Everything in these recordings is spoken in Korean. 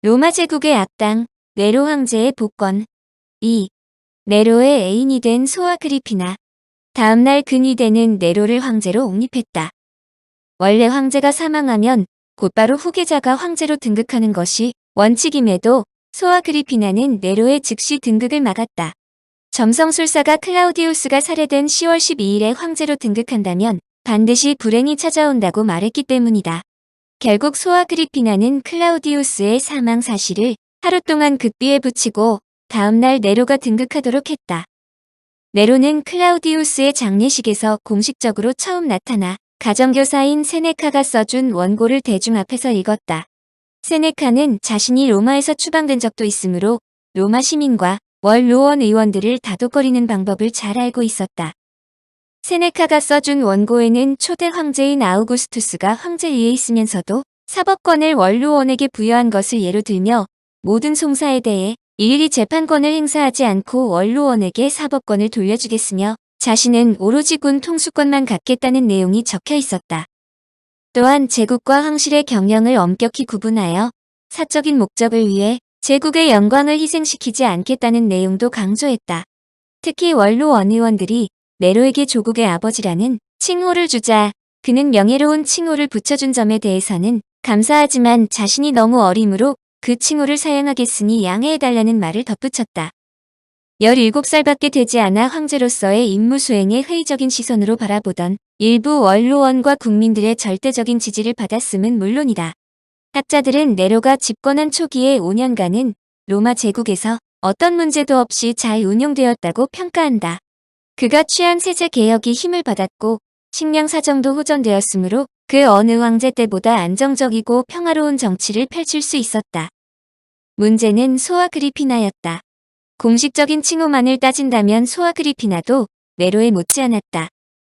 로마 제국의 악당, 네로 황제의 복권. 2. 네로의 애인이 된 소아 아그리피나. 다음날 근위대는 네로를 황제로 옹립했다. 원래 황제가 사망하면 곧바로 후계자가 황제로 등극하는 것이 원칙임에도 소아 아그리피나는 네로의 즉시 등극을 막았다. 점성술사가 클라우디우스가 살해된 10월 12일에 황제로 등극한다면 반드시 불행이 찾아온다고 말했기 때문이다. 결국 소아 아그리피나는 클라우디우스의 사망 사실을 하루 동안 극비에 붙이고 다음날 네로가 등극하도록 했다. 네로는 클라우디우스의 장례식에서 공식적으로 처음 나타나 가정교사인 세네카가 써준 원고를 대중 앞에서 읽었다. 세네카는 자신이 로마에서 추방된 적도 있으므로 로마 시민과 원로원 의원들을 다독거리는 방법을 잘 알고 있었다. 세네카가 써준 원고에는 초대 황제인 아우구스투스가 황제위에 있으면서도 사법권을 원로원에게 부여한 것을 예로 들며 모든 송사에 대해 일일이 재판권을 행사하지 않고 원로원에게 사법권을 돌려주겠으며 자신은 오로지 군 통수권만 갖겠다는 내용이 적혀 있었다. 또한 제국과 황실의 경영을 엄격히 구분하여 사적인 목적을 위해 제국의 영광을 희생시키지 않겠다는 내용도 강조했다. 특히 원로원 의원들이 네로에게 조국의 아버지라는 칭호를 주자 그는 명예로운 칭호를 붙여준 점에 대해서는 감사하지만 자신이 너무 어리므로 그 칭호를 사양하겠으니 양해해달라는 말을 덧붙였다. 17살밖에 되지 않아 황제로서의 임무 수행에 회의적인 시선으로 바라보던 일부 원로원과 국민들의 절대적인 지지를 받았음은 물론이다. 학자들은 네로가 집권한 초기의 5년간은 로마 제국에서 어떤 문제도 없이 잘 운용되었다고 평가한다. 그가 취한 세제 개혁이 힘을 받았고 식량 사정도 호전되었으므로 그 어느 황제 때보다 안정적이고 평화로운 정치를 펼칠 수 있었다. 문제는 소아 아그리피나였다. 공식적인 칭호만을 따진다면 소아 아그리피나도 네로에 못지않았다.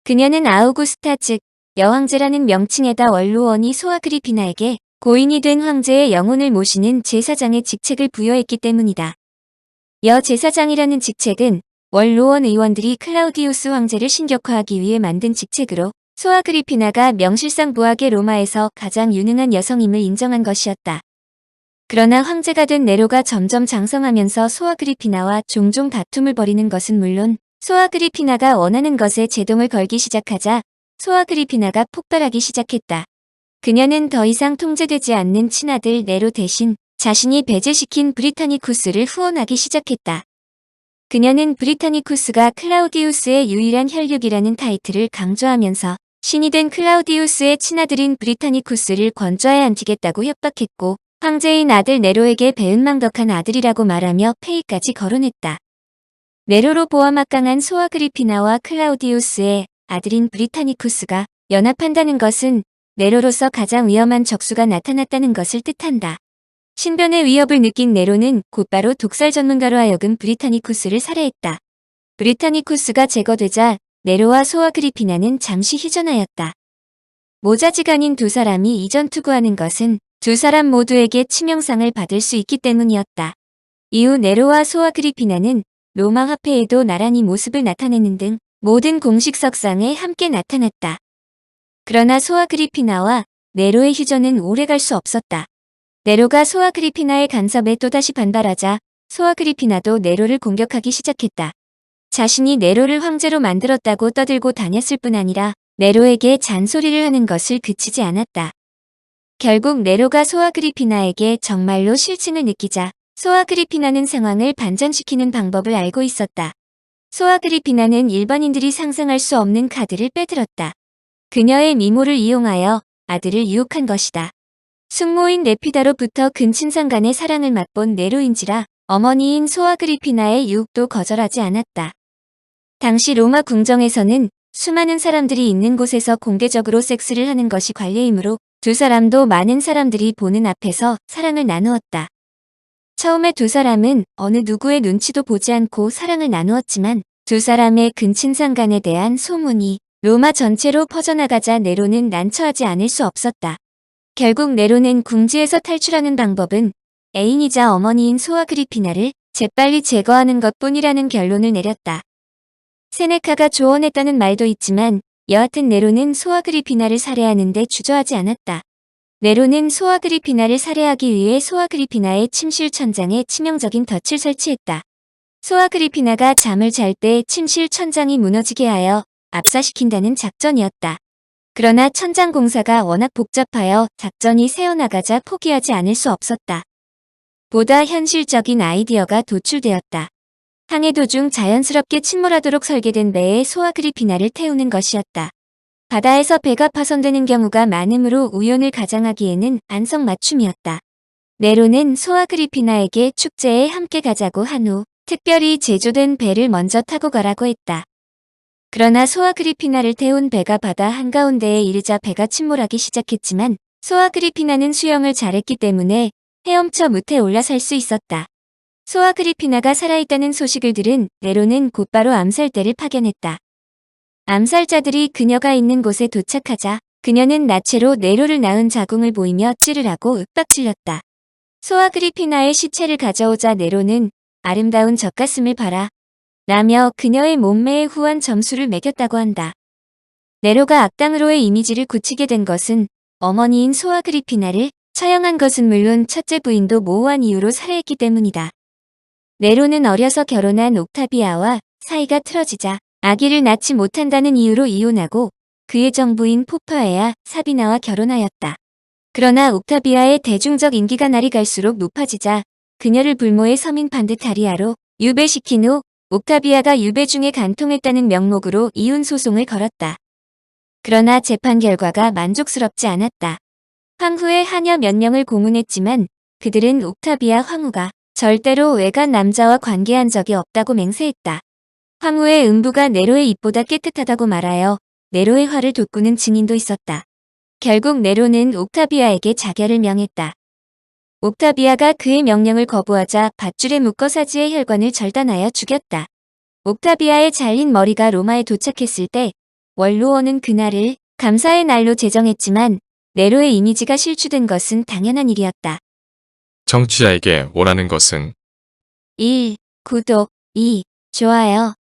그녀는 아우구스타 즉 여황제라는 명칭에다 원로원이 소아 아그리피나에게 고인이 된 황제의 영혼을 모시는 제사장의 직책을 부여했기 때문이다. 여제사장이라는 직책은 원로원 의원들이 클라우디우스 황제를 신격화하기 위해 만든 직책으로 소아 아그리피나가 명실상 부하게 로마에서 가장 유능한 여성임을 인정한 것이었다. 그러나 황제가 된 네로가 점점 장성하면서 소아 아그리피나와 종종 다툼을 벌이는 것은 물론 소아 아그리피나가 원하는 것에 제동을 걸기 시작하자 소아 아그리피나가 폭발하기 시작했다. 그녀는 더 이상 통제되지 않는 친아들 네로 대신 자신이 배제시킨 브리타니쿠스를 후원하기 시작했다. 그녀는 브리타니쿠스가 클라우디우스의 유일한 혈육이라는 타이틀을 강조하면서 신이 된 클라우디우스의 친아들인 브리타니쿠스를 권좌에 앉히겠다고 협박했고 황제인 아들 네로에게 배은망덕한 아들이라고 말하며 폐위까지 거론했다. 네로로 보아막강한 소아 아그리피나와 클라우디우스의 아들인 브리타니쿠스가 연합한다는 것은 네로로서 가장 위험한 적수가 나타났다는 것을 뜻한다. 신변의 위협을 느낀 네로는 곧바로 독살 전문가로 하여금 브리타니쿠스를 살해했다. 브리타니쿠스가 제거되자 네로와 소아 아그리피나는 잠시 휴전하였다. 모자지간인 두 사람이 이전 투구하는 것은 두 사람 모두에게 치명상을 받을 수 있기 때문이었다. 이후 네로와 소아 아그리피나는 로마 화폐에도 나란히 모습을 나타내는 등 모든 공식 석상에 함께 나타났다. 그러나 소아 아그리피나와 네로의 휴전은 오래갈 수 없었다. 네로가 소아 아그리피나의 간섭에 또다시 반발하자 소아 아그리피나도 네로를 공격하기 시작했다. 자신이 네로를 황제로 만들었다고 떠들고 다녔을 뿐 아니라 네로에게 잔소리를 하는 것을 그치지 않았다. 결국 네로가 소아 아그리피나에게 정말로 실증을 느끼자 소아 아그리피나는 상황을 반전시키는 방법을 알고 있었다. 소아 아그리피나는 일반인들이 상상할 수 없는 카드를 빼들었다. 그녀의 미모를 이용하여 아들을 유혹한 것이다. 숙모인 네피다로부터 근친상 간의 사랑을 맛본 네로인지라 어머니인 소아 아그리피나의 유혹도 거절하지 않았다. 당시 로마 궁정에서는 수많은 사람들이 있는 곳에서 공개적으로 섹스를 하는 것이 관례이므로 두 사람도 많은 사람들이 보는 앞에서 사랑을 나누었다. 처음에 두 사람은 어느 누구의 눈치도 보지 않고 사랑을 나누었지만 두 사람의 근친상간에 대한 소문이 로마 전체로 퍼져나가자 네로는 난처하지 않을 수 없었다. 결국 네로는 궁지에서 탈출하는 방법은 애인이자 어머니인 소아 아그리피나를 재빨리 제거하는 것뿐이라는 결론을 내렸다. 세네카가 조언했다는 말도 있지만 여하튼 네로는 소아 아그리피나를 살해하는 데 주저하지 않았다. 네로는 소아그리피나를 살해하기 위해 소아그리피나의 침실 천장에 치명적인 덫을 설치했다. 소아그리피나가 잠을 잘 때 침실 천장이 무너지게 하여 압사시킨다는 작전이었다. 그러나 천장 공사가 워낙 복잡하여 작전이 새어나가자 포기하지 않을 수 없었다. 보다 현실적인 아이디어가 도출되었다. 항해 도중 자연스럽게 침몰하도록 설계된 배에 소아그리피나를 태우는 것이었다. 바다에서 배가 파손되는 경우가 많으므로 우연을 가장하기에는 안성맞춤이었다. 네로는 소아그리피나에게 축제에 함께 가자고 한 후 특별히 제조된 배를 먼저 타고 가라고 했다. 그러나 소아그리피나를 태운 배가 바다 한가운데에 이르자 배가 침몰하기 시작했지만 소아그리피나는 수영을 잘했기 때문에 헤엄쳐 무태 올라설 수 있었다. 소아그리피나가 살아있다는 소식을 들은 네로는 곧바로 암살대를 파견했다. 암살자들이 그녀가 있는 곳에 도착하자 그녀는 나체로 네로를 낳은 자궁을 보이며 찌르라고 윽박질렀다. 소아그리피나의 시체를 가져오자 네로는 아름다운 젖가슴을 봐라 라며 그녀의 몸매에 후한 점수를 매겼다고 한다. 네로가 악당으로의 이미지를 굳히게 된 것은 어머니인 소아그리피나를 처형한 것은 물론 첫째 부인도 모호한 이유로 살해했기 때문이다. 네로는 어려서 결혼한 옥타비아와 사이가 틀어지자 아기를 낳지 못한다는 이유로 이혼하고 그의 정부인 포파에아 사비나와 결혼하였다. 그러나 옥타비아의 대중적 인기가 날이 갈수록 높아지자 그녀를 불모의 서민 판드타리아로 유배시킨 후 옥타비아가 유배 중에 간통했다는 명목으로 이혼 소송을 걸었다. 그러나 재판 결과가 만족스럽지 않았다. 황후의 하녀 몇 명을 고문했지만 그들은 옥타비아 황후가 절대로 외간 남자와 관계한 적이 없다고 맹세했다. 황후의 음부가 네로의 입보다 깨끗하다고 말하여 네로의 화를 돋구는 증인도 있었다. 결국 네로는 옥타비아에게 자결을 명했다. 옥타비아가 그의 명령을 거부하자 밧줄에 묶어 사지의 혈관을 절단하여 죽였다. 옥타비아의 잘린 머리가 로마에 도착했을 때 원로원은 그날을 감사의 날로 제정했지만 네로의 이미지가 실추된 것은 당연한 일이었다. 청취자에게 원하는 것은 1. 구독 2. 좋아요